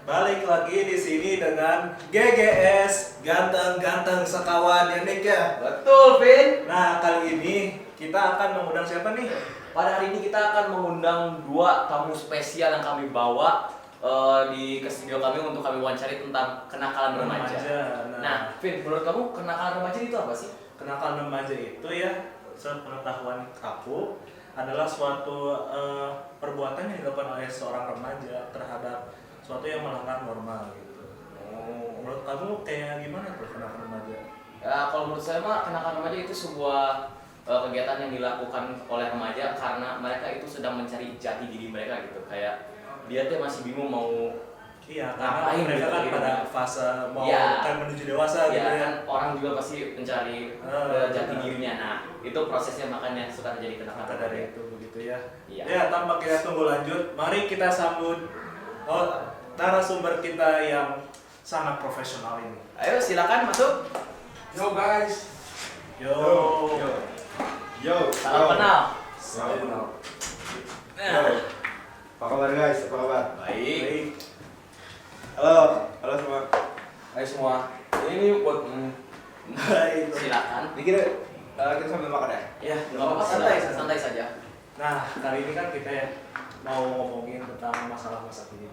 Balik lagi di sini dengan GGS ganteng-ganteng sekawan ya Nick ya. Betul, Vin. Nah kali ini kita akan mengundang siapa nih? Pada hari ini kita akan mengundang dua tamu spesial yang kami bawa ke studio kami untuk kami wawancari tentang kenakalan remaja. Nah, Vin, menurut kamu kenakalan remaja itu apa sih? Kenakalan remaja itu ya, sepengetahuan aku adalah suatu perbuatan yang dilakukan oleh seorang remaja terhadap suatu yang melanggar normal gitu. Menurut kamu kayak gimana tuh kenakalan remaja? Ya, kalau menurut saya mah kenakalan remaja itu sebuah kegiatan yang dilakukan oleh remaja karena mereka itu sedang mencari jati diri mereka gitu. Kayak dia tuh masih bingung mau karena mereka gitu, kan gitu. pada fase mau Ya. kan menuju dewasa gitu ya. Kan orang juga pasti mencari jati dirinya. Nah, itu prosesnya makanya suka terjadi kenakalan Maka dari remaja. itu begitu ya. Iya. Ya, tanpa kita tunggu lanjut, mari kita sambut narasumber kita yang sangat profesional ini. Ayo silakan masuk. Yo guys. Yo. Salam kenal. Salam kenal. Nah, Apa kabar guys? Apa kabar? baik. Halo semua. Hai semua, ini buat Baik. Silakan. Ini kita sambil makan ya? Ya, Nggak apa-apa, santai saja. Nah, kali ini kan kita ya mau ngomongin tentang masalah masa kini.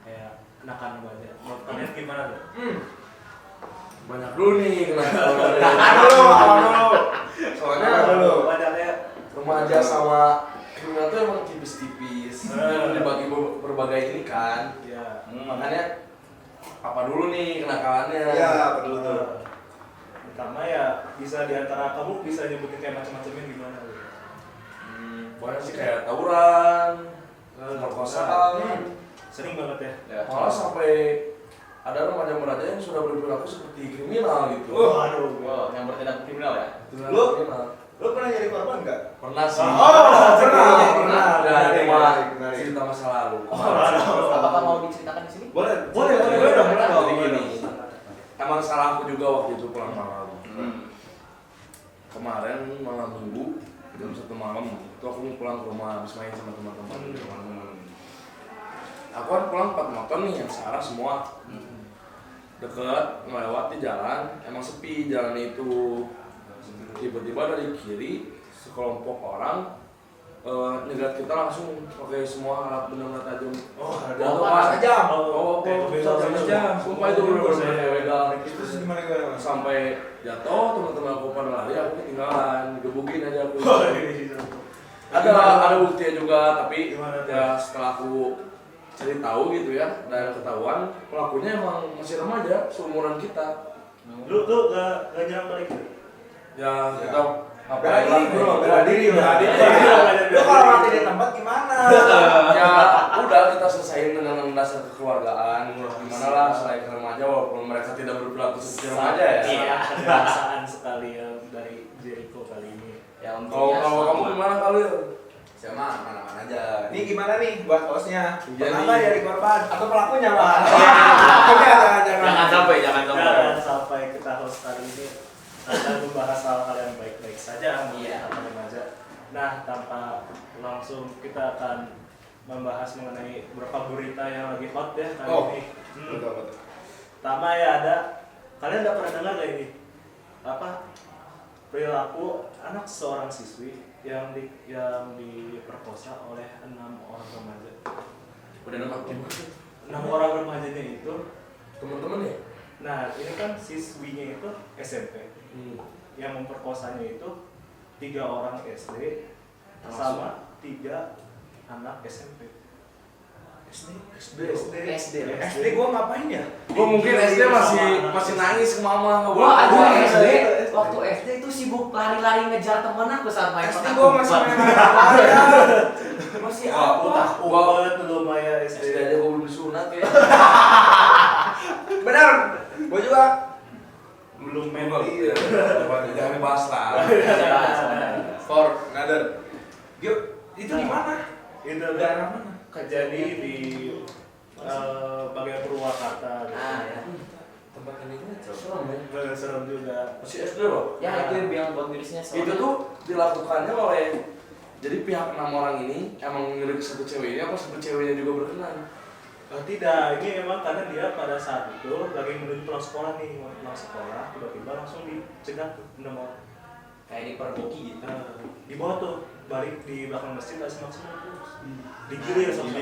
Kayak kenakalan remaja. Menurut kalian gimana tuh? banyak dulu nih kenapa soalnya Banyaknya remaja sama kriminal tuh emang tipis-tipis dan dibagi berbagai ini kan, ya. makanya apa dulu nih kenakalannya? Iya, apa dulu tuh? Pertama ya bisa diantara kamu bisa nyebutin kayak macam-macamnya gimana tuh? Banyak sih kayak tawuran, perkosaan, Sering banget ya. Ya. malah sampai ada remaja-remaja yang sudah berperilaku seperti kriminal gitu. Waduh. Oh, yang bertindak kriminal ya? Kriminal. Lu pernah jadi korban nggak? Pernah sih. pernah. Dan cuma Menarik. cerita masa lalu. Apakah mau diceritakan di sini? Boleh. Boleh dong. Jadi gini, emang salah aku juga waktu itu pulang malam. Kemarin malam minggu jam 1 malam itu aku mau pulang ke rumah habis main sama teman-teman. Aku kan pulang 4 motor nih yang searah semua. Deket, melewati jalan, emang sepi jalan itu. Tiba-tiba dari kiri sekelompok orang nyegat kita langsung pakai semua alat benda tajam. Oh, ada Bawa tajam. tajam. Sumpah itu bener-bener begal. Itu gimana Mas? Sampai jatuh, teman-teman aku pada lari, aku ketinggalan, digebukin aja aku. Ada buktinya juga, tapi Gimana tuh? ya setelah aku cari tahu gitu ya, dan ketahuan pelakunya emang masih remaja, seumuran kita. Lu tuh gak nyerang balik gitu? Ya kita Bela diri bro, bela diri. Lu Lu kalau mati di tempat gimana? Ya udah kita selesaiin dengan dasar kekeluargaan. Gimana lah selain remaja walaupun mereka tidak berperilaku seperti remaja ya. Iya, perasaan sekali ya dari Jericho kali ini. Ya, Kalau kamu gimana kali? Saya mah mana-mana aja. Ini gimana nih buat hostnya? Iya Pernah nih. nggak jadi korban? Atau pelakunya Pak? Jangan sampai. Jangan sampai kita host kali ini akan membahas hal-hal yang baik-baik saja Iya. mengenai remaja. Nah, tanpa langsung kita akan membahas mengenai beberapa berita yang lagi hot ya kali Oh, ini. Betul. Pertama ya ada, kalian udah pernah dengar gak ini? Apa? Perilaku anak seorang siswi yang diperkosa oleh 6 orang remaja. Udah nembak gimana? 6 orang remajanya itu, Teman-teman ya? nah ini kan siswinya itu SMP. Yang memperkosanya itu 3 orang SD sama 3 anak SMP. SD gua ngapain ya? Gua mungkin SD masih nangis ke mama nggak boleh. Wah, aduh pulang. SD. Waktu SD itu sibuk lari-lari ngejar temen aku saat main SD petak gua masih umpet. main Masih Wah, apa? gua- Belum ya SD. SD aja gua belum disunat ya. Benar. Gua juga. Belum main Iya. Jangan bahas lah. For another. Itu di mana? Itu Daerah mana? kejadi di bagian Purwakarta gitu. Ah, ya. Tempat ini serem ya. Serem juga. Masih SD loh. Ya, itu yang buat mirisnya Itu tuh dilakukannya oleh, jadi pihak 6 orang ini emang ngelirik satu cewek ini apa satu ceweknya juga berkenan? Tidak, ini memang karena dia pada saat itu lagi menuju pulang sekolah nih, mau pulang sekolah, tiba-tiba langsung dicegat tuh nomor. Kayak dipergoki gitu. Dibawa tuh balik di belakang masjid, nggak semak-semak terus digilir sama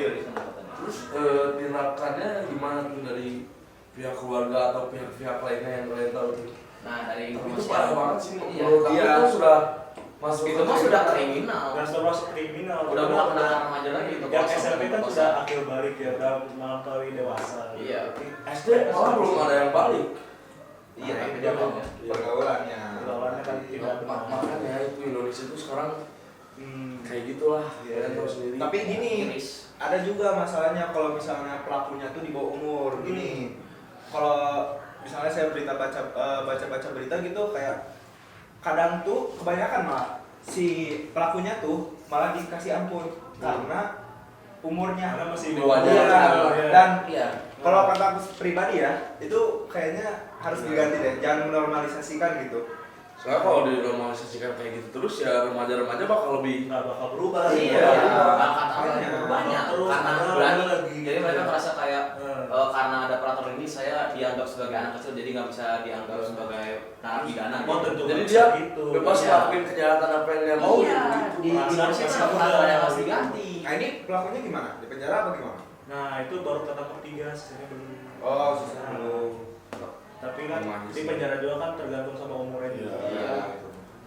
Terus tindakannya gimana tuh dari pihak keluarga atau pihak-pihak lainnya yang kalian tahu tuh? Nah dari Tapi informasi itu parah banget sih, Iya. menurut aku itu sudah masuk Itu mah sudah kriminal. Udah sudah masuk kriminal. Udah bukan anak remaja lagi itu. Yang SMP kan sudah akhir balik ya, udah melampaui dewasa. Iya. SD malah belum ada yang balik. Iya, tapi dia dia pergaulannya. Pergaulannya kan tidak benar. Makanya itu Indonesia itu sekarang kayak gitulah, kalian tahu sendiri. Tapi gini, Iris. ada juga masalahnya kalau misalnya pelakunya tuh di bawah umur. Gini, kalau misalnya saya baca berita gitu kayak kadang tuh kebanyakan malah si pelakunya tuh malah dikasih ampun karena umurnya Karena masih Dua dewasa. Iya. Iya. Dan Iya. kalau kata aku pribadi ya, itu kayaknya harus diganti deh, jangan menormalisasikan gitu. Soalnya kalau dinormalisasikan kayak gitu terus ya remaja-remaja bakal lebih nggak bakal berubah. Iya. Bahkan Makanya. banyak Terus karena ada berani. lagi. Jadi mereka merasa kayak Hmm. karena ada peraturan ini saya dianggap sebagai anak kecil jadi nggak bisa dianggap sebagai narapidana. Oh, tentu. jadi dia Gitu. bebas Iya. ngelakuin kejahatan apa yang dia mau Iya. gitu. Di Indonesia Masih sih muda. peraturan yang harus diganti. Nah ini pelakunya gimana? Di penjara apa gimana? Nah itu baru ketangkep 3, sisanya belum. Oh, susah belum. Tapi kan Rumahnya di sih. penjara juga kan tergantung sama umurnya juga. Iya.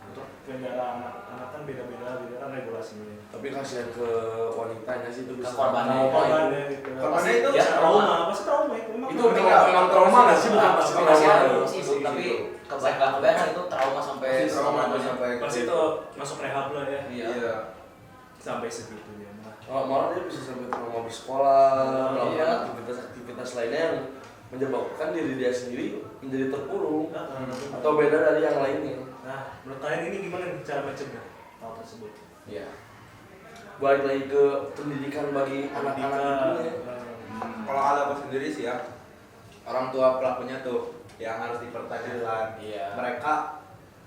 Untuk penjara anak kan beda-beda kan regulasinya. Tapi kasihan ke wanitanya sih itu Ke bisa. korbannya. Nah, Korbannya gitu. Korbannya itu dia trauma, pasti trauma itu. itu memang trauma nggak sih, bukan pasti Masih trauma. ada sih, Bu, tapi kebanyakan itu trauma sampai Masih trauma selamanya. sampai Pasti itu masuk rehab lah ya. Iya. Sampai segitunya. Nah, Malah dia bisa sampai trauma bersekolah, melakukan Iya. aktivitas lainnya yang menyebabkan diri dia sendiri menjadi terpuruk atau atau beda dari yang lainnya. nah, menurut kalian ini gimana nih cara mencegah hal tersebut? Iya. Balik lagi ke pendidikan bagi anak-anak itu ya. Kalau ada aku sendiri sih ya, orang tua pelakunya tuh yang harus dipertanyakan. Iya. Mereka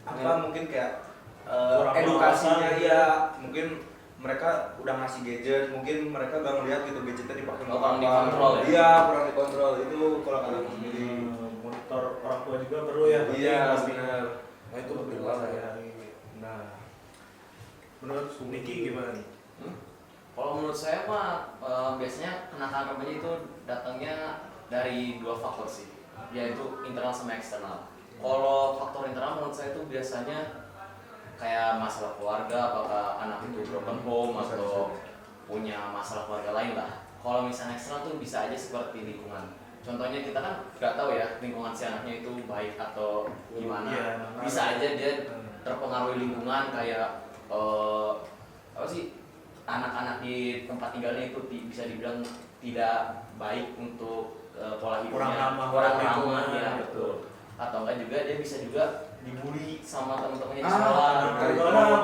apa mungkin kayak Kurang edukasinya pengawasan. ya, mungkin mereka udah ngasih gadget, mungkin mereka gak ngeliat gitu gadgetnya dipakai Oh, untuk kurang apa. dikontrol ya? Iya, kurang dikontrol itu kalau kata aku sendiri. Monitor orang tua juga perlu ya. Iya, pasti. benar. Nah itu bagaimana ya? Nah, menurut Niki gimana nih? Kalau menurut saya mah biasanya kenakalan remaja itu datangnya dari dua faktor sih, yaitu internal sama eksternal. Kalau faktor internal menurut saya itu biasanya kayak masalah keluarga, apakah anak itu broken home atau punya masalah keluarga lain lah. Kalau misalnya eksternal tuh bisa aja seperti lingkungan. Contohnya kita kan nggak tahu ya lingkungan si anaknya itu baik atau gimana. Iya, Bisa aja dia terpengaruhi lingkungan kayak apa sih, anak-anak di tempat tinggalnya itu bisa dibilang tidak baik untuk pola hidupnya, kurang ramah lingkungan lingkungan, ya betul. Atau enggak juga dia bisa juga dibully sama teman-temannya di Ah, sekolah.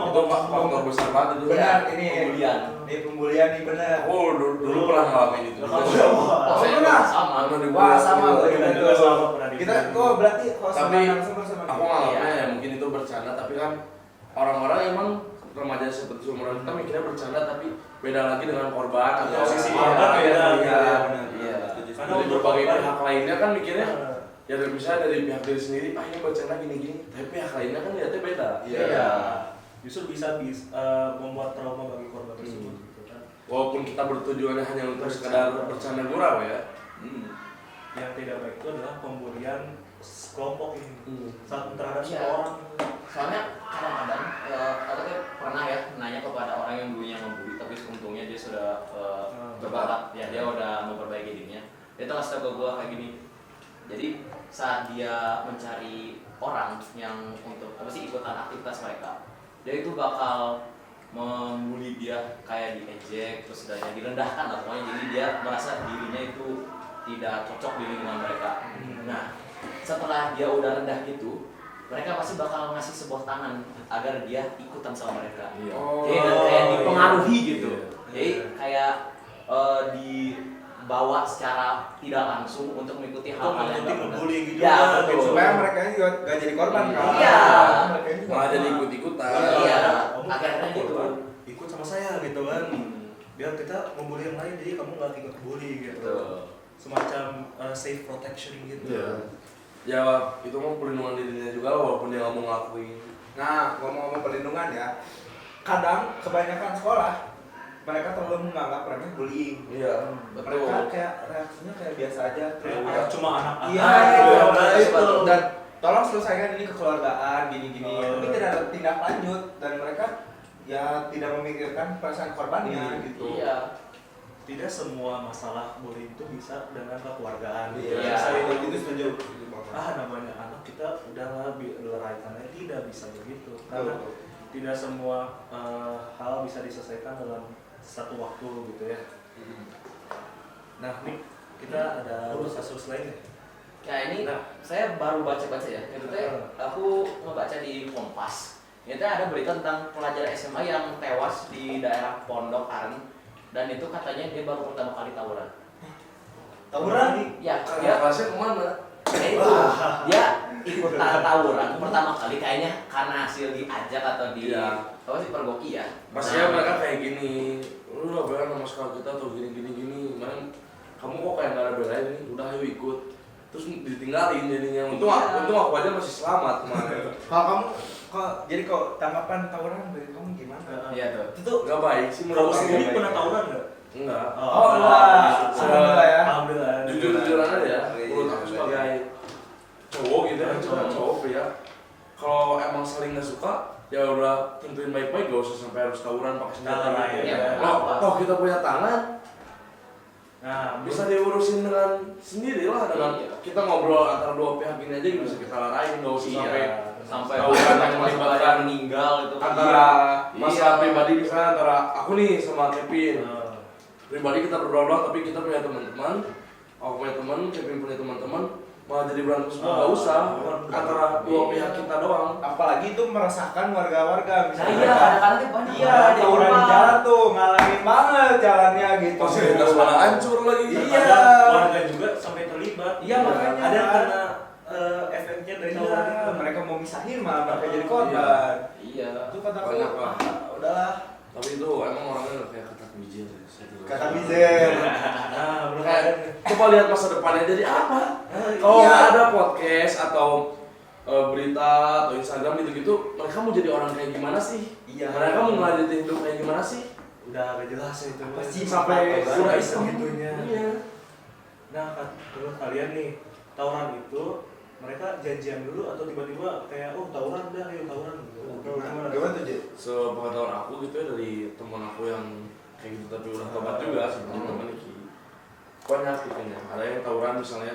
Itu faktor besar banget itu. Benar, ini Pembulian. Ini pembulian nih benar. Oh dulu pernah ngalamin itu. Kamu Oh, pernah? saya juga sama. Pernah dibully. Wah, sama Kita berarti juga sama pernah Kita dibully. kok berarti kalau sama Tapi sama aku nganggapnya ya mungkin itu bercanda, tapi kan orang-orang emang remaja seperti seumuran kita mikirnya bercanda, tapi beda lagi dengan korban atau Iya, sisi korban korban beda. beda. Iya, benar. Iya. Karena Dari untuk berbagai korban- pihak lainnya kan mikirnya ya misalnya dari pihak diri sendiri, ini bercanda gini-gini, tapi pihak lainnya kan lihatnya beda. Iya. Justru bisa membuat trauma bagi korban tersebut gitu kan. Walaupun kita bertujuannya hanya untuk sekedar bercanda gurau ya. Yang tidak baik itu adalah pembulian kelompok ini. Satu terhadap Iya. satu orang. Soalnya kadang-kadang aku tuh pernah ya nanya kepada orang yang dulunya ngebully, tapi untungnya dia sudah berbakat, ya dia udah memperbaiki dirinya. Dia tuh kasih tau ke gue kayak gini. Jadi saat dia mencari orang yang untuk apa sih ikutan aktivitas mereka, dia itu bakal membuli dia, kayak diejek, terus udah direndahkan lah pokoknya. Jadi dia merasa dirinya itu tidak cocok di lingkungan mereka. Nah, setelah dia udah rendah gitu, mereka pasti bakal ngasih sebuah tangan agar dia ikutan sama mereka. Oh. Jadi kayak dipengaruhi gitu. Iya. Jadi kayak dibawa secara tidak langsung untuk mengikuti hal-hal yang nggak benar. Ngebully gitu Ya, kan. betul. Supaya mereka ini juga gak jadi korban kan? Iya. Mereka ini juga. Malah jadi ikut-ikutan. Iya, Kamu akhirnya gitu. korban, ikut sama saya gitu kan. Biar kita membuli yang lain, jadi kamu nggak ikut bully gitu. Betul. semacam safe protection gitu. Iya. Ya itu mah pelindungan dirinya juga walaupun dia nggak mau ngelakuin. Nah, ngomong-ngomong perlindungan ya, kadang kebanyakan sekolah mereka terlalu menganggap remeh bullying. Iya. Mereka kayak reaksinya kayak biasa aja. Kayak cuma anak-anak. Iya, itu. Dan tolong selesaikan ini kekeluargaan gini-gini. Tapi tidak ada tindak lanjut dan mereka ya tidak memikirkan perasaan korbannya gitu. Iya. Tidak semua masalah bullying itu bisa dengan kekeluargaan. Iya, Saya itu setuju. namanya anak kita udahlah leraikannya, tidak bisa begitu karena tidak semua hal bisa diselesaikan dalam satu waktu gitu ya. Nah nih kita ada kasus lain ya. Ya ini saya baru baca-baca ya. Itu teh aku ngebaca di Kompas. Ini teh ada berita tentang pelajar SMA yang tewas di daerah Pondok Aren dan itu katanya dia baru pertama kali tawuran. Tawuran? Ya, Karena dia kelasnya kemana? itu dia ikut tawuran pertama kali kayaknya karena hasil diajak atau di apa sih pergoki ya. Pastinya mereka kayak gini, lu gak bela sama sekolah kita atau gini. Man, kamu kok kayak gak ada belain nih, udah ayo ikut. Terus ditinggalin jadinya. Untung aku aja masih selamat kemarin. Kalau kamu jadi kok tanggapan tawuran dari kamu gimana? Iya tuh. Itu Gak baik sih Kamu menurut sendiri aku. pernah tawuran nggak? Enggak. Alhamdulillah ya. Alhamdulillah. Jujur-jujuran aja ya, menurut aku sebagai cowok gitu ya, cowok pria, kalau emang saling nggak suka, ya udah tentuin baik-baik, gak usah sampai harus tawuran pakai senjata Nah, gitu. iya. Toh kita punya tangan, Nah, bisa diurusin dengan sendiri lah, dengan kita ngobrol antara dua pihak ini aja bisa kita larain, gak usah sampai tawuran yang melibatkan meninggal itu antara masalah pribadi misalnya antara aku nih sama Kevin. Pribadi kita berdua tapi kita punya teman-teman, aku punya teman, Kevin punya teman-teman, malah jadi berantem semua. Gak usah antara dua pihak kita doang. apalagi itu meresahkan warga-warga Nah iya, kadang-kadang tuh banyak Iya, tawuran di jalan tuh ngalangin banget jalannya gitu. Fasilitas mana hancur lagi. Iya. warga juga sampai terlibat. Iya, makanya. Ada yang kena efeknya dari tawuran Iya, itu. mereka mau misahin malah mereka jadi korban. Iya. Itu kataku, Banyak lah. udahlah. Tapi itu emang orangnya kayak katak biji ya. Kata Mizel. Nah, belum ada. Kayak coba lihat masa depannya jadi apa. Kalau Iya. nggak ada podcast atau berita atau Instagram gitu-gitu, mereka mau jadi orang kayak gimana sih? Iya. Mereka mau ngelanjutin hidup kayak gimana sih? Udah agak jelas ya itu. Apa sih Sampai makanya? udah Iseng iseng gitunya. Iya. Nah, menurut kalian nih, tawuran itu mereka janjian dulu atau tiba-tiba kayak tawuran udah ayo tawuran gitu. Gimana tuh, Jit? Sepengetahuan aku gitu ya dari teman aku yang kayak gitu tapi udah tobat juga sebenarnya teman Iki. Banyak tipenya. Ada yang tawuran misalnya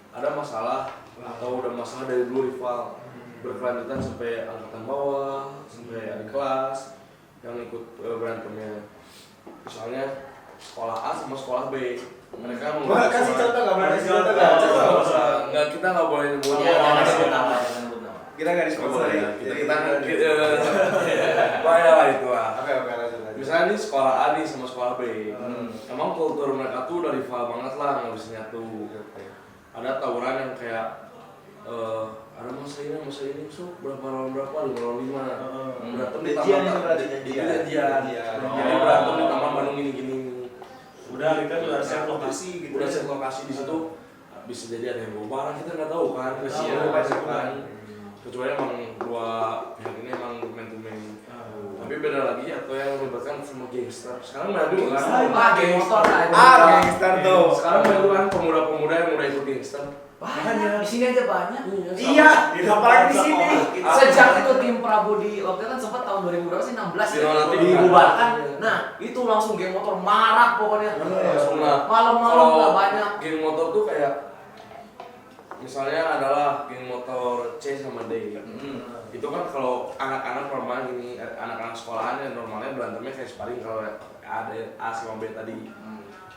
ada masalah atau udah masalah dari dulu rival berkelanjutan sampai angkatan bawah sampai adik kelas yang ikut berantemnya. Misalnya sekolah A sama sekolah B. Mereka mau Kasih contoh nggak? Boleh kasih contoh nggak? Nggak usah. Nggak, kita nggak boleh nyebut Iya, jangan nama. sebut nama, jangan sebut nama. Kita nggak Nggak boleh. disponsori. Kita bahaya lah itu lah. Oke, lanjut. Misalnya nih sekolah A nih sama sekolah B. Emang kultur mereka tuh udah rival banget lah, nggak bisa nyatu. Ada tawuran yang kayak ada masa ini so berapa lawan 5 berantem di Janjian taman itu berarti janjian janjian. jadi berantem di taman Bandung gini Udah kita udah set lokasi gitu. udah set lokasi di situ bisa jadi ada yang bawa barang kita nggak tahu kan Iya, resiko kan. kan kecuali emang dua pihak ini emang man to man. Tapi beda lagi atau yang melibatkan sama gangster sekarang banyak juga kan Geng motor lah. Gangster tuh. sekarang banyak juga kan pemuda-pemuda yang udah ikut gangster. Banyak. Di sini aja banyak. Iya, apalagi di sini. Sejak itu tim Prabu di waktu itu kan sempat tahun 2000 berapa sih 16 Di Nonati dibubarkan. Iya. Nah, itu langsung geng motor marak pokoknya. Langsung lah. Malam-malam lah banyak. Geng motor tuh kayak misalnya adalah geng motor C sama D. Itu kan kalau anak-anak normal ini anak-anak sekolahan yang normalnya berantemnya kayak sparring kalau ada A sama B tadi.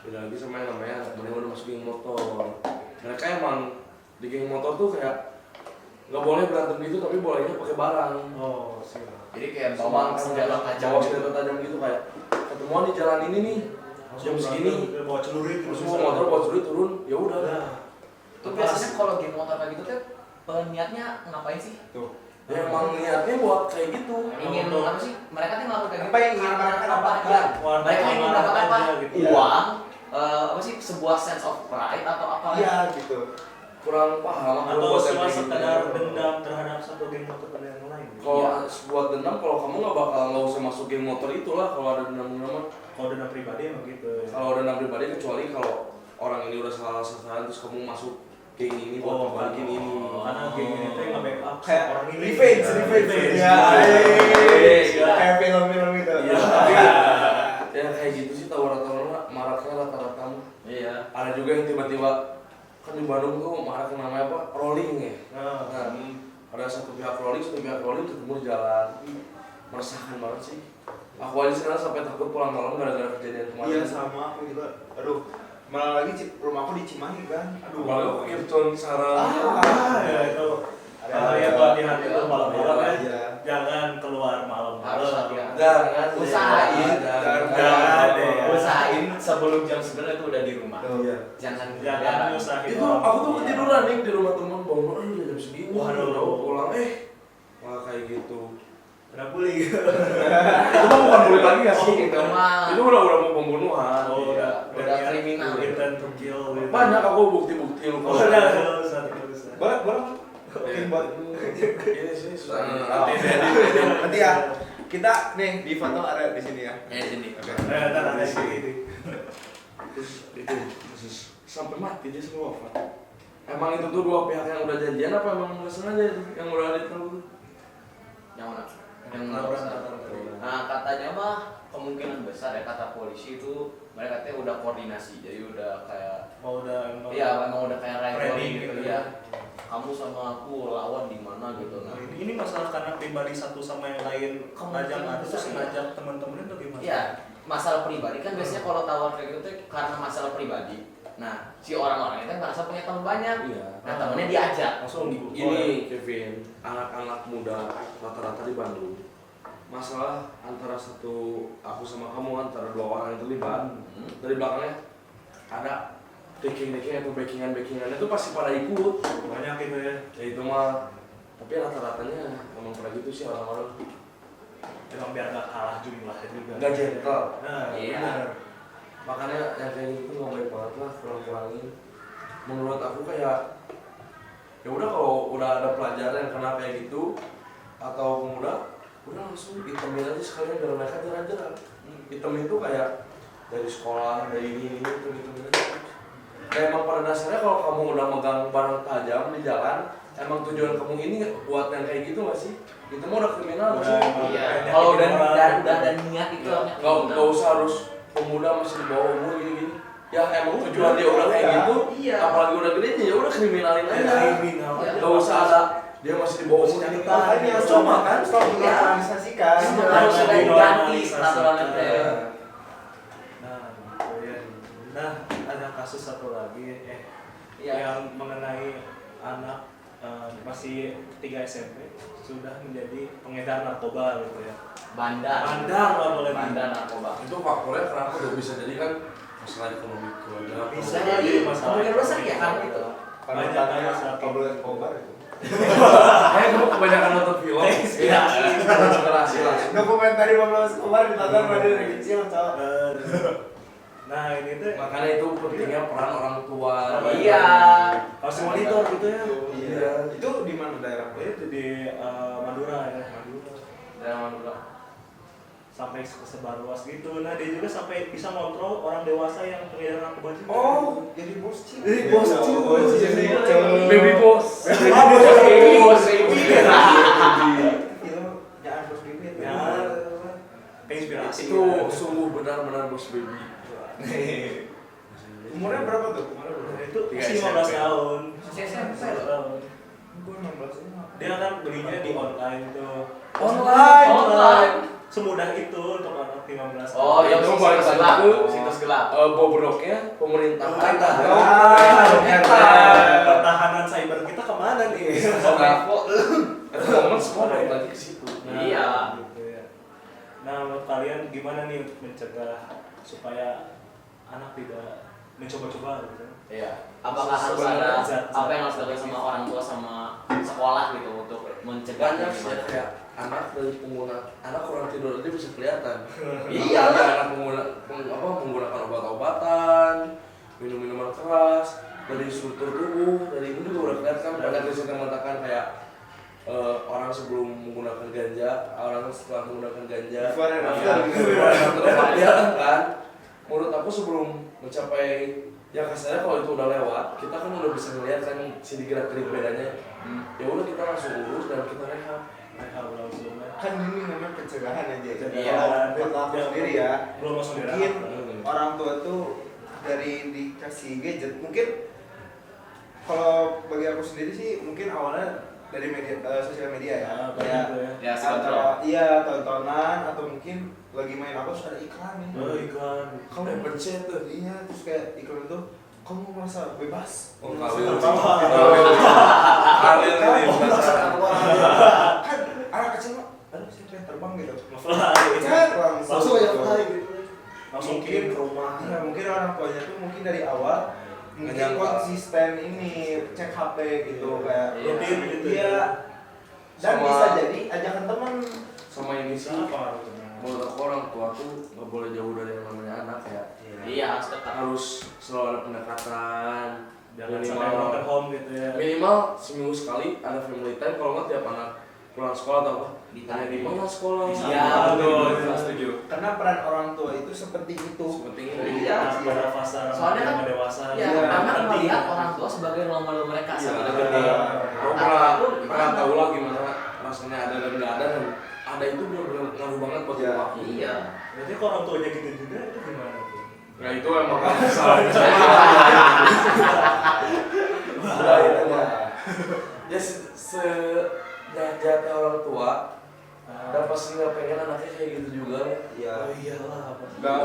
Beda lagi sama yang namanya mereka udah masuk geng motor. Mereka emang di geng motor tuh kayak nggak boleh berantem gitu tapi bolehnya pakai barang. Oh, siap. Jadi kayak bawa senjata tajam. Bawa senjata tajam gitu kayak ketemuan di jalan ini nih jam segini. Bawa celurit Terus mau motor bawa celurit turun ya udah. Itu biasanya kalau geng motor kayak gitu tuh niatnya ngapain sih? Ya emang niatnya buat kayak gitu. Ingin apa sih? Mereka tuh ngelakuin kayak gitu. Apa yang ingin mereka Karena dapatkan? Ya, mereka ingin mendapatkan apa? gitu. Uang apa sih sebuah sense of pride atau apa? Iya gitu. Kurang paham aku Atau buat cuma yang kayak sekedar gitu. dendam terhadap satu geng motor pada yang lain. Kalau buat dendam, kalau kamu nggak usah masuk geng motor itulah kalau ada dendam-dendam. Kalau dendam pribadi emang gitu. Kalau dendam pribadi kecuali kalau orang ini udah salah sasaran terus kamu masuk geng ini buat balikin ini. Karena geng ini tuh yang nge-backup Kayak orang ini. revenge. Ya, kayak film-film itu. Iya, tapi ya kayak gitu sih tahu rata-rata maraknya rata-rata. Iya. Ada juga yang tiba-tiba kan di Bandung tuh marak namanya apa? Rolling ya. Nah, Ada satu pihak rolling ketemu di jalan. Meresahkan banget sih. Aku aja sekarang sampai takut pulang malam gara-gara kejadian kemarin. Iya sama aku juga. Aduh, malah lagi rumahku di Cimahi kan. Aduh. Malah aku Kirton sarang. ya itu. Kalau yang hati-hati itu malam-malam ya. Jangan keluar malam. Harus hati-hati. Jangan Usahain. Jangan deh. Usahain sebelum jam 9 itu udah di rumah. Iya. Jangan usahain. Itu aku tuh ketiduran nih di rumah teman bangun udah jam segini. Waduh. Pulang malah kayak gitu. Udah pulih. Itu mah bukan bully lagi ya sih. itu mah. Itu udah mau pembunuhan. Oh, udah kriminal. Intent to kill. Banyak aku bukti-bukti lu. Oh, udah usah. Boleh. Mungkin buat Ini sih susah. nanti ya. Kita nih di foto ada di sini ya. Ya sini. Oke. Ntar ada ini. Itu sampai mati dia semua wafat. Emang itu tuh dua pihak yang udah janjian apa emang nggak sengaja itu yang udah ada tahu? Yang mana? Yang besar. Nah katanya mah kemungkinan besar ya kata polisi itu mereka katanya udah koordinasi jadi udah kayak iya memang udah kayak rivalry gitu ya. Kamu sama aku lawan di mana gitu. Nah ini masalah karena pribadi satu sama yang lain ngajak terus ngajak teman-teman itu gimana? iya masalah pribadi kan biasanya kalau tawar kayak gitu tuh karena masalah pribadi. Nah si orang-orang itu merasa punya teman banyak. Iya. Nah temennya diajak. Langsung Ini Kevin, anak-anak muda rata-rata di Bandung. Masalah antara aku sama kamu antara dua orang yang terlibat. Dari belakangnya ada atau backingan itu pasti pada ikut. banyak gitu ya. Ya itu mah. Tapi rata-ratanya emang pada gitu sih orang-orang. Emang biar gak kalah jumlahnya juga. Nggak gentle. Nah, Iya. benar. Makanya yang kayak gitu nggak baik banget lah, kurang-kurangin. Menurut aku kayak ya udah kalau udah ada pelajaran yang kena kayak gitu atau pemuda udah langsung hitemin aja sekalian biar mereka jalan-jalan. Hitam itu kayak dari sekolah, dari ini itu hitemin aja. Kayak emang pada dasarnya kalau kamu udah megang barang tajam di jalan, emang tujuan kamu ini buat yang kayak gitu nggak sih? Itu mah udah kriminal nggak sih? Iya. Kalau udah ada niat itu nggak usah harus pemuda masih di bawah umur gini-gini. Ya emang tujuan dia udah kayak gitu, Iya. apalagi udah gede ya udah kriminalin aja. Kriminal. Nggak usah ada dia masih di bawah umur. Makanya cuma kan stop dinormalisasikan. Harus ada diganti peraturannya teh. Nah, ada kasus satu lagi yang mengenai anak masih 3 SMP sudah menjadi pengedar narkoba gitu ya. Bandar Lah boleh bandar narkoba. Itu faktornya kenapa tuh bisa jadi kan masalah ekonomi keluarga. Bisa jadi jadi masalah. kemungkinan besar ya kan gitu. Karena katanya Pablo Escobar itu. Kamu kebanyakan nonton film. Iya. Inspirasi langsung. Dokumentari Pablo Escobar ditonton dari kecil cowok. Nah ini tuh Makanya itu pentingnya peran orang tua. Iya. harus monitor gitu ya. Iya. Itu di mana daerah? Itu di Madura ya. Daerah Madura. Sampai sebar luas gitu. Nah dia juga sampai bisa ngontrol orang dewasa yang pengedar narkoba juga. Oh, jadi bos cil. Bos cil. Jadi Baby boss. Baby boss, baby. Film jangan bos bibit. Ya. Inspirasi. Itu sungguh benar-benar bos baby. Umurnya berapa tuh? Itu Tiga masih 15 SMP. tahun. Masih SMP. 15 tahun. Gue 16 ini. Dia kan belinya di online tuh. Online. Semudah itu untuk anak 15 tahun. Oh, yang Itu situs balik lagi gelap. ke Situs gelap. bobroknya pemerintahan. Pertahanan cyber kita kemana nih? Momen semua balik lagi ke situ. Iya. Gitu ya. Nah, menurut kalian gimana nih untuk mencegah supaya anak tidak mencoba-coba gitu? Iya. Apakah harus Sebenarnya ada zat-zat. apa yang harus dilakukan sama orang tua sama sekolah gitu untuk mencegah Banyak sih gimana? kayak anak dari pengguna anak kurang tidur aja bisa kelihatan. Iya Apalagi lah. anak menggunakan obat-obatan, minum minuman keras, dari struktur tubuh, dari ini juga udah kelihatan. Banyak riset yang mengatakan kayak orang sebelum menggunakan ganja, orang setelah menggunakan ganja, Before and iya, after. kelihatan kan. Menurut aku sebelum mencapai ya kasarnya kalau itu udah lewat, kita kan udah bisa ngeliat kan si gerak-gerik bedanya. Ya udah kita langsung urus dan kita rehab. Kan ini namanya pencegahan aja. Iya. Kalau aku sendiri ya, Belum langsung mungkin direhab. orang tua tuh dari dikasih gadget, mungkin kalau bagi aku sendiri sih mungkin awalnya dari media sosial media ya, kayak Ya, antara iya tontonan atau mungkin lagi main apa terus ada iklan nih. Oh, iklan. Kamu pencet tuh, iya terus kayak iklan tuh kamu merasa bebas. Oh, Merasa kawin. tertawa. Kawin Kan ini merasa bahasa. tertawa. Kan anak kecil mah, aduh saya pengen terbang gitu. Ngefly. Kan langsung ya Langsung. fly gitu. Langsung Mungkin kirim ke rumah. Iya, mungkin orang tuanya tuh mungkin dari awal mungkin Menyangka. konsisten ini cek HP gitu kayak Rutin gitu iya. ya. Dan Sama- bisa jadi ajakan teman. Sama ini sih, Apa? menurut aku orang tua tuh nggak boleh jauh dari yang namanya anak ya. Iya, harus tetap. Harus selalu ada pendekatan. Jangan sampai broken home gitu ya. Minimal seminggu sekali ada family time. Kalau nggak tiap anak pulang sekolah atau apa ditanya di mana sekolah. Iya, betul, itu setuju. Karena peran orang tua itu seperti itu. Seperti ini. Iya. Pada fase Soalnya kan dewasa. ya, Iya. anak Penting. melihat orang tua sebagai role model mereka Iya, saat ada gede. gede. Aku pernah Anak pun pernah gimana? tahu lah gimana rasanya ada dan nggak ada, dan ada itu benar-benar ngaruh banget buat Iya. aku. Iya. Berarti kalau orang tuanya gitu juga itu gimana tuh? Nah itu emang salahnya saya. Udah itu mah. Ya jahat orang tua, dan pasti nggak pengen anaknya kayak gitu juga. Iya. Oh iyalah apa sih? Gak,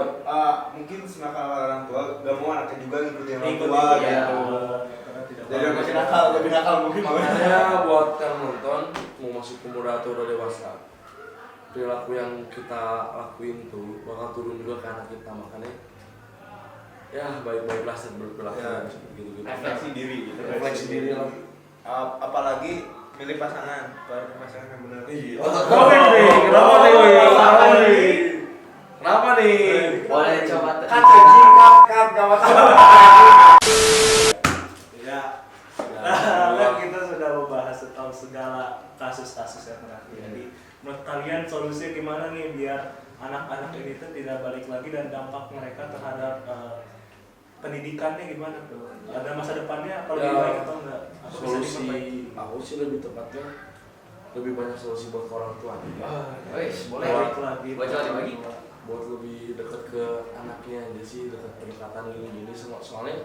mungkin senakal orang tua gak mau anaknya juga ngikutin orang Ikut tua ya. gitu. Karena tidak Jadi mau. makin nakal, lebih nakal mungkin. Makanya buat yang nonton, mau masih pemuda atau udah dewasa, perilaku yang kita lakuin tuh bakal turun juga ke anak kita. Makanya ya baik-baiklah berperilaku Ya. gitu-gitu. Refleksi diri gitu. Refleksi diri lah. Apalagi milih pasangan yang benar. Iya. Kenapa nih? Kenapa nih? Boleh coba Kan anjing kat kawan. Ya. Nah, kan kita sudah membahas tentang segala kasus-kasus yang terjadi. Jadi, menurut kalian solusinya gimana nih biar anak-anak ini tuh tidak balik lagi dan dampak mereka terhadap pendidikannya gimana tuh? Ada masa depannya atau lebih Ya, baik atau enggak? Atau bisa diperbaiki? Solusi aku sih lebih tepatnya lebih banyak solusi buat orang tua. Wes, boleh. Balik lagi. Baca lagi. Buat lebih dekat ke anaknya aja sih, dekat pendekatan gini-gini. Soalnya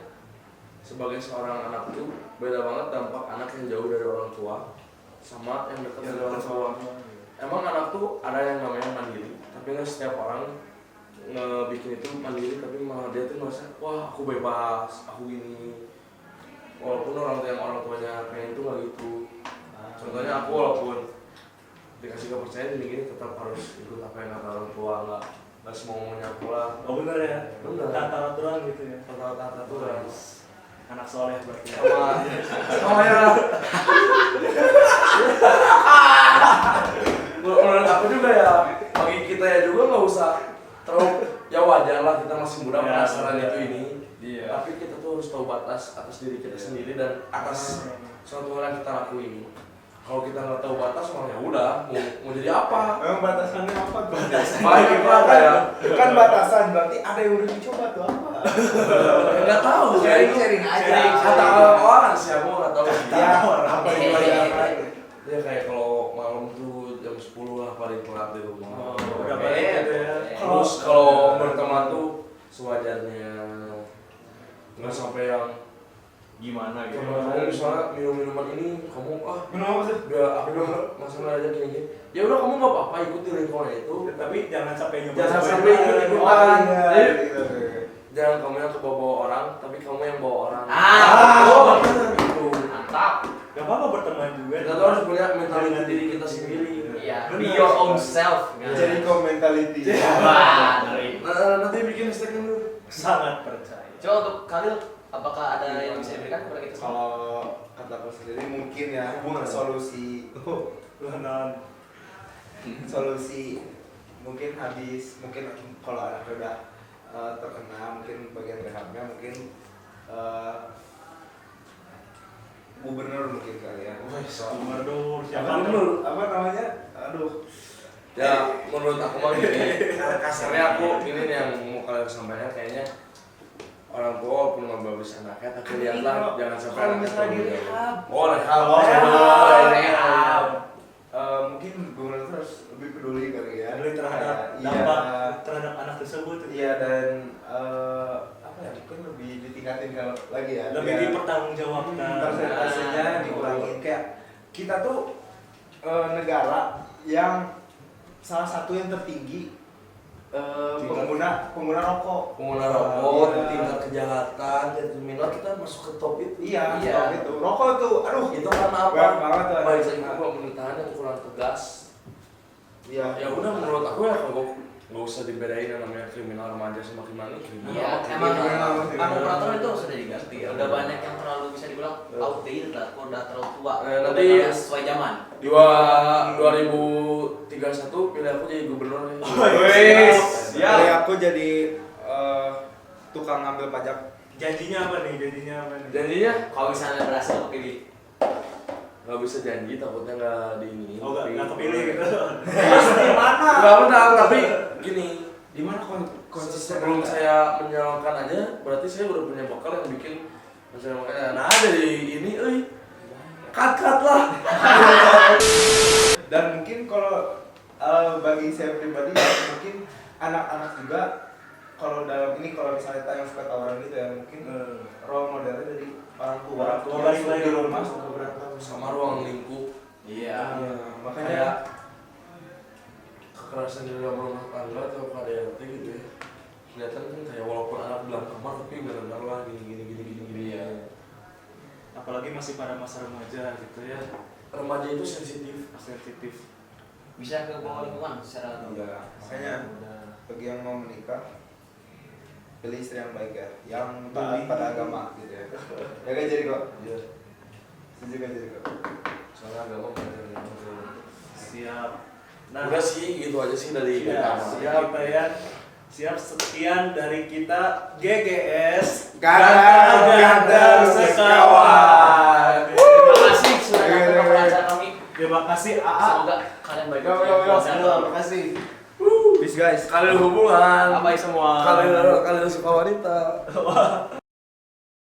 sebagai seorang anak itu beda banget dampak anak yang jauh dari orang tua sama yang dekat dari orang tua. Emang anak tuh ada yang namanya mandiri, tapi nggak setiap orang ngebikin itu mandiri, tapi malah dia tuh merasa wah aku bebas, aku gini. Walaupun orang tuanya pengen itu nggak gitu. Contohnya aku walaupun dikasih kepercayaan gini tetap harus ikut apa yang kata orang tua, nggak semua maunya aku lah. Oh benar ya? Benar. Tata aturan gitu ya? Tata tuh lah. Anak soleh berarti. Sama ya. Menurut aku juga ya, bagi kita ya juga nggak usah terlalu, ya wajar lah kita masih muda Ya, penasaran ya. itu ini. Iya. Tapi kita tuh harus tahu batas atas diri kita sendiri dan atas suatu hal yang kita lakuin. Kalau kita nggak tahu batas, malah ya udah mau jadi apa? Memang batasannya apa tuh? Baik itu apa ya? Bukan batasan, berarti ada yang udah dicoba tuh apa? Nggak tahu. Sharing aja. Kata orang sih aku nggak tahu. Ya, apa yang dilakukan? Ya kayak kalau malam tuh jam 10 lah paling telat di rumah. Oh, udah balik gitu ya. Terus kalau berteman tuh sewajarnya, nggak sampai yang Gimana gitu? kamu misalnya minum minuman ini kamu Minum apa sih? udah aku udah masalah aja gini, ya udah kamu nggak apa-apa ikuti lingkungan itu, Tapi jangan sampai nyoba. Jangan sampai ikut-ikutan. ikut-ikutan. Jadi, gitu. jangan kamu yang kebawa orang tapi kamu yang bawa orang. Ah, Gitu. mantap. Gak apa-apa berteman juga. Kita tuh harus punya mentality diri kita sendiri. Iya, Benar. be your own self. Jadi mentality. Wah, ngeri. Nanti bikin hashtag dulu. Sangat percaya. Coba untuk Khalil, apakah ada yang bisa diberikan kepada kita? Kalau kata aku sendiri mungkin ya solusi Non. solusi mungkin habis, mungkin kalau anaknya udah terkena mungkin bagian rehabnya mungkin gubernur mungkin kali ya. Gubernur Apa namanya? Aduh. Ya menurut aku mah gini, kasarnya aku ini nih yang mau kalian sampaikan kayaknya orang tua pun mau bagus anaknya, tapi lihatlah jangan sampai kalau anaknya misalnya terlalu di jauh. rehab. Oh rehab, Rehab. Mungkin gubernur terus lebih peduli kali ya. Peduli terhadap Iya. dampak terhadap anak tersebut. Iya dan apa ya mungkin lebih ditingkatin kalau lagi ya. Lebih Ya, dipertanggungjawabkan. persentasenya dikurangin kayak kita tuh negara yang salah satu yang tertinggi pengguna rokok. pengguna rokok, Iya. tingkat kejahatan, jatuh kriminal kita masuk ke top itu. Iya, Iya. rokok itu. Rokok tuh, aduh. Itu karena apa? Banyak banget tuh. Baik lagi pemerintahan yang kurang tegas. Iya. Ya udah menurut aku ya kalau nggak usah dibedain yang namanya kriminal remaja sama kriminal kriminal. Iya, sama emang kriminal. anu peraturan itu sudah diganti. Udah banyak yang terlalu bisa dibilang outdated lah, udah terlalu tua. Nanti Udah terlalu sesuai zaman. 2031 pilih aku jadi gubernur. Wes, Siap. jadi aku jadi tukang ngambil pajak. Janjinya apa nih? Jadinya Kalau misalnya berhasil kepilih, nggak bisa janji, takutnya nggak di ini. Oh nggak kepilih gitu. Di mana? Nggak benar, tapi gini. Di mana konsisten? Sebelum saya menyalurkan aja, berarti saya udah punya bekal yang bikin saya makanya nah dari ini, cut lah. Dan mungkin kalau bagi saya pribadi mungkin anak-anak juga kalau dalam ini kalau misalnya tanya suka tawaran gitu ya mungkin role modelnya dari orang tua. Orang tua yang balik lagi di ke rumah rumah. suka berantem Sama ruang lingkup, iya. makanya kayak kekerasan di dalam rumah tangga atau KDRT gitu ya. Kelihatan kan kayak walaupun anak bilang kamar tapi benar-benar lah gini ya. Apalagi masih pada masa remaja gitu ya. Remaja itu sensitif. Bisa ke bawah lingkungan secara udah makanya bagi yang mau menikah pilih istri yang baik ya, yang taat pada agama gitu ya. Ya kan jadi kok. Iya. Setuju kan jadi kok. Soalnya agama benar. Siap. Nah, Udah sih gitu aja sih dari siap ya. Siap, sekian dari kita GGS Gadang Sekawan. Terima kasih sudah datang ke acara kami. Terima kasih AA. Semoga kalian baik-baik. Terima kasih. Peace guys. Kalian hubungan. Bye semua. Kalian suka wanita.